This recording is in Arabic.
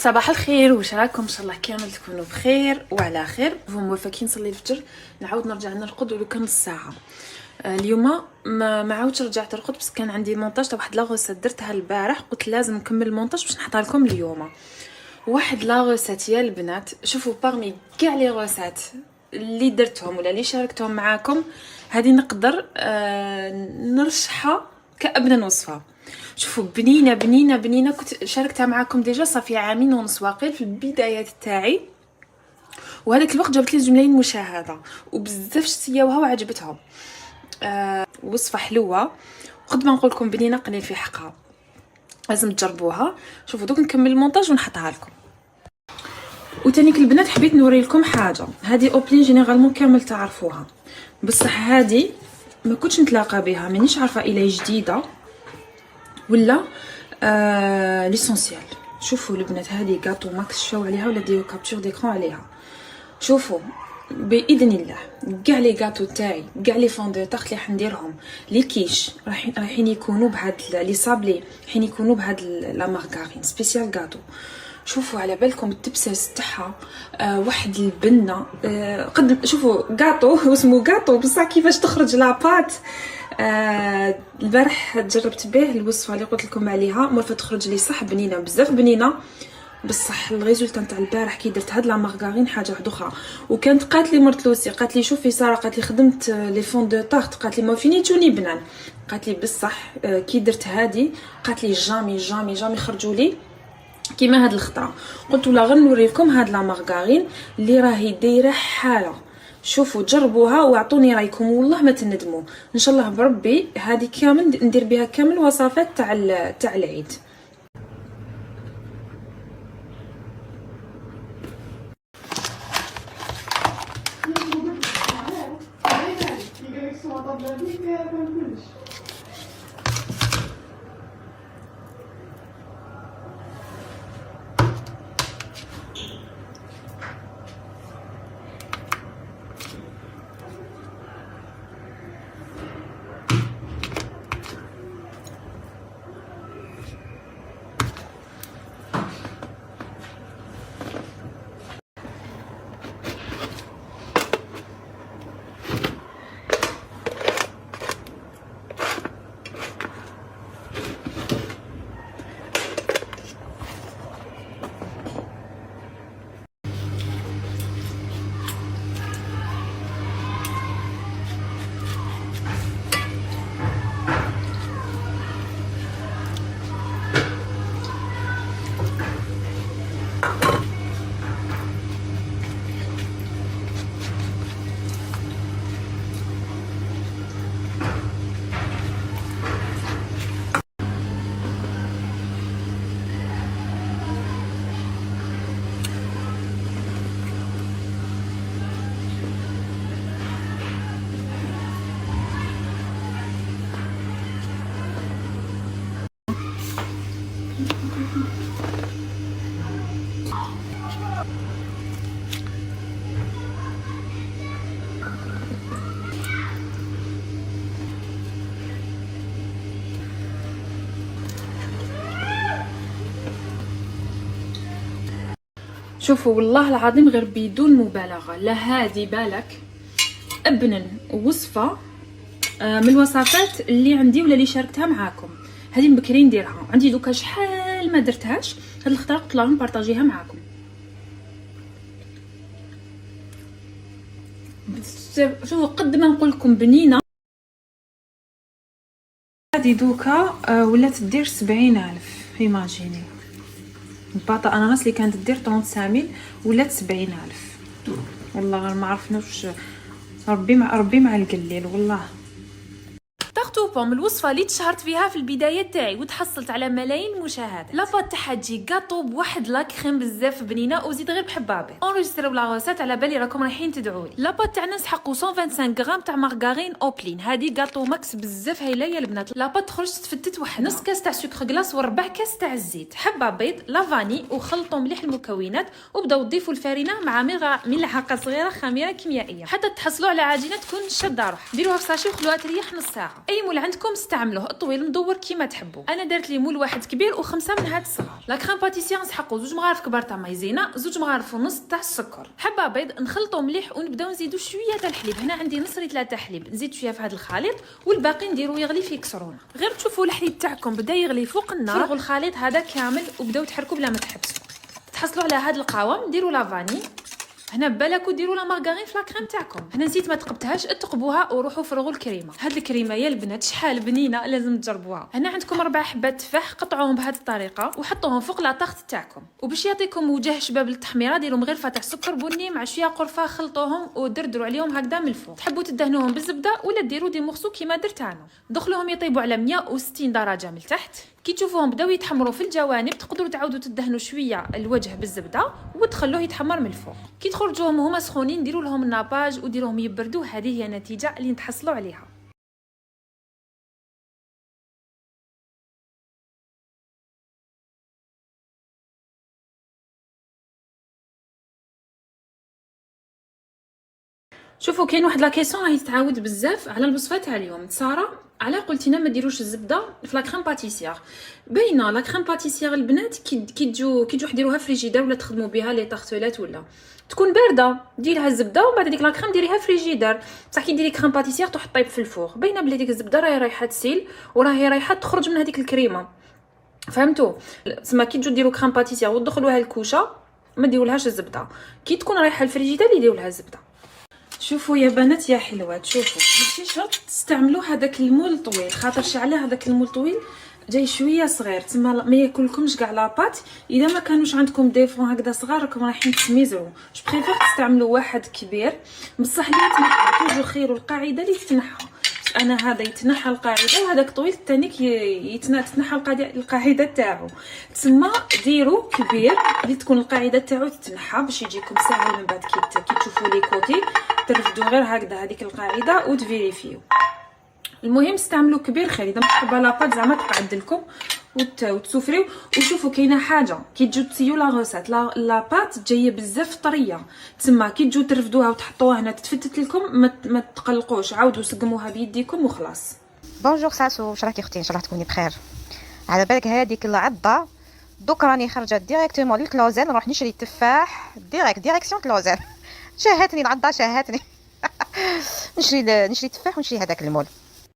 صباح الخير، واش راكم؟ ان شاء الله كامل تكونوا بخير وعلى خير. موافقين نصلي الفجر، نعاود نرجع نرقد ولو كان نص ساعه. اليوم ما عاودش رجعت نرقد بس كان عندي مونتاج تاع واحد لا غوسيت درتها البارح، قلت لازم نكمل المونتاج باش نحطها لكم اليوم. واحد لا غوسيت يا البنات، شوفوا باغمي كاع لي غوسيت اللي درتهم ولا اللي شاركتهم معاكم، هذه نقدر نرشحها كابن وصفه. شوفوا بنينه بنينه بنينه، كنت شاركتها معاكم ديجا صافي عامين ونص واقيل في البدايات تاعي، وهذاك الوقت جابت لي 2 ملايين مشاهده وبزاف شتياوها وعجبتهم. وصفه حلوه، وقد ما نقول لكم بنينه قليل في حقها، لازم تجربوها. شوفوا دوك نكمل المونتاج ونحطها لكم. وتانيك البنات حبيت نوري لكم حاجه، هذه اوبلين جينيرالمون كامل تعرفوها، بصح هذه ما كنتش نتلاقى بها، مانيش عارفه الا جديده ولا ليسونسيال. شوفوا البنات، هذه غاطو ماكس شاو عليها ولا ديروا كابتور ديكرون عليها. شوفوا باذن الله كاع لي غاطو تاعي، كاع لي فون دو طارت اللي حنديرهم لي كيش رايحين يكونوا بهاد لي صابلي، رايحين يكونوا بهاد لا مارغارين سبيسيال غاطو. شوفوا على بالكم التبساس تاعها واحد البنه قد شوفوا غاطو اسمه غاطو بصح كيفاش تخرج لاباط. البارح جربت به الوصفه اللي قلت لكم عليها، مورفه تخرج لي صح بنينه بزاف بنينه، بصح الريزولت نتاع البارح كي درت هاد لا مارغارين حاجه واحده اخرى. وكانت قالت لي مرت لوسي، قالت لي شوفي ساره، قالت لي خدمت لي فون دو طارت، قالت لي ما فينيتوني بنان، قالت لي بصح كي درت هادي قالت لي جامي جامي جامي خرجوا لي كيما هاد الخطره. قلت لا غير نوري لكم هاد لا مارغارين اللي راهي دايره حاله. شوفوا جربوها واعطوني رايكم، والله ما تندموا ان شاء الله بربي. هذه كامل ندير بها كامل وصفات تاع العيد. شوفوا والله العظيم غير بدون مبالغه، لا هذه بالك ابنا وصفه من الوصفات اللي عندي ولا اللي شاركتها معاكم. هذه مبكري نديرها عندي دوكا شحال ما درتهاش، هاد الخطره قلت لهم بارطاجيها معاكم. شوفوا قد ما نقول لكم بنينه. هذه دوكا ولات دير 70,000 ايماجيني. الباطا اناناس اللي كانت دير 35,000 ولات 70,000. والله غير ما عرفناش، ربي مع القليل والله. طاغتو بوم الوصفه اللي تشهرت فيها في البدايه تاعي وتحصلت على ملايين المشاهدات. لاباط تاعها تجي غاطو بواحد لا كريم بزاف بنينه، وزيد غير بحبابي. اونجستريو لا غوسيت على بالي راكم رايحين تدعوا لي. لاباط تاعنا نسحقوا 125 غرام تاع مارغارين اوبلين، هذه غاطو ماكس بزاف هايله يا البنات. لاباط تخرج تفتت وحده، نص كاس تاع سكر غلاس وربع كاس تاع الزيت، حبه بيض، لافاني، وخلطوا مليح المكونات وبداو تضيفوا الفارينه مع ملعقه صغيره خميره كيميائيه حتى تحصلوا على عجينه تكون شاده روح. ديروها في ساشي وخلوها تريح نص ساعه. اي ملعقه عندكم استعملوه الطويل مدور كيما تحبوا. انا درت لي مول واحد كبير و5 من هاد الصغار. لا كريم باتيسير نسحقوا 2 مغارف كبار تاع مايزينا، 2 مغارف ونص تاع السكر، حبه بيض، نخلطو مليح ونبداو نزيدو شويه تاع الحليب. هنا عندي نص لتر تاع حليب، نزيد شويه في هذا الخليط والباقي نديرو يغلي في كسرونه. غير تشوفوا الحليب تاعكم بدا يغلي فوق النار، فرغوا الخليط هذا كامل وبداو تحركوا بلا ما تحبسوا. تحصلوا على هذا القوام، ديروا لا فاني. هنا بالكو ديروا لا مارغرين في لا كريم تاعكم. هنا نسيت ما تقبتهاش، تقبوها وروحوا فرغوا الكريمه. هاد الكريمه يا البنات شحال بنينه، لازم تجربوها. هنا عندكم 4 حبات تفاح، قطعوهم بهذه الطريقه وحطوهم فوق لا طاغت تاعكم. وباش يعطيكم وجه شباب للتحميره ديروا مغرفه تاع سكر بني مع شويه قرفه، خلطوهم ودردروا عليهم هكذا من الفوق. تحبوا تدهنوهم بالزبده ولا ديروا دي مورسو كيما درت انا. دخلوهم يطيبوا على 160 درجه من تحت. كي تشوفوهم بداو يتحمروا في الجوانب تقدروا تعاودوا تدهنوا شويه الوجه بالزبده وتخلوه يتحمر من الفوق. كي تخرجوهم هما سخونين ديروا لهم الناباج وديروهم يبردوا. هذه هي النتيجه اللي نتحصلوا عليها. شوفوا كاين واحد لا كيسيون راهي تتعاود بزاف على الوصفه تاع اليوم. ساره على قلتينا ما ديروش الزبده في لا كريم باتيسير. باينه لا كريم باتيسير البنات كي تجو ديروها فريجيدير ولا تخدموا بها لي طارتولات ولا تكون بارده، ديريها الزبده ومن بعد ديك لا كريم ديريها فريجيدير. بصح كي ديري كريم باتيسير تروح طيب في الفوغ، باينه بلي ديك الزبده راهي رايحه تسيل وراهي رايحه تخرج من هذيك الكريمه. فهمتوا؟ تسمى كي تجو ديروا كريم باتيسير وتدخلوها الكوشه ما ديرولهاش الزبده، كي تكون رايحه الفريجيدير يديروا لها الزبده. شوفوا يا بنات يا حلوات، شوفوا ماشي شرط تستعملوا هذاك المول طويل، خاطر شعله هذاك المول طويل جاي شويه صغير، تما ما ياكلكمش كاع لاباط. اذا ما كانوش عندكم ديفون هكذا صغار راكم رايحين تسميزروا. جو بريفير تستعملوا واحد كبير، بصح اللي يتنحى توجو خير القاعده اللي تتنحى. انا هذا يتنحى القاعده وهذاك طويل الثاني يتنحى القاعده تاعو. تسمى ديروا كبير اللي تكون القاعده تاعو تتنحى باش يجيكم ساهل من بعد كي تشوفوا لي كوتي ترفدوا غير هكذا هذيك القاعده وتفيريفيو. المهم استعملوا كبير خير. اذا متحبه لاباط زعما تقعد لكم وتسوفريو. وشوفوا كاينه حاجه كي تجو تسيو لا غوسات لاباط جايه بزاف طريه، تما كي تجو ترفدوها وتحطوها هنا تتفتت لكم ما تقلقوش، عاودوا سقموها بيديكم وخلاص. بونجور ساسو، واش راكي اختي؟ ان شاء الله تكوني بخير. على بالك هذيك العضه دوك راني خرجت ديريكتومون للكلوزيل نروح نشري التفاح ديريكسيون كلوزيل. شاهتني العضه شاهتني. نشري التفاح ونشري هذاك المول.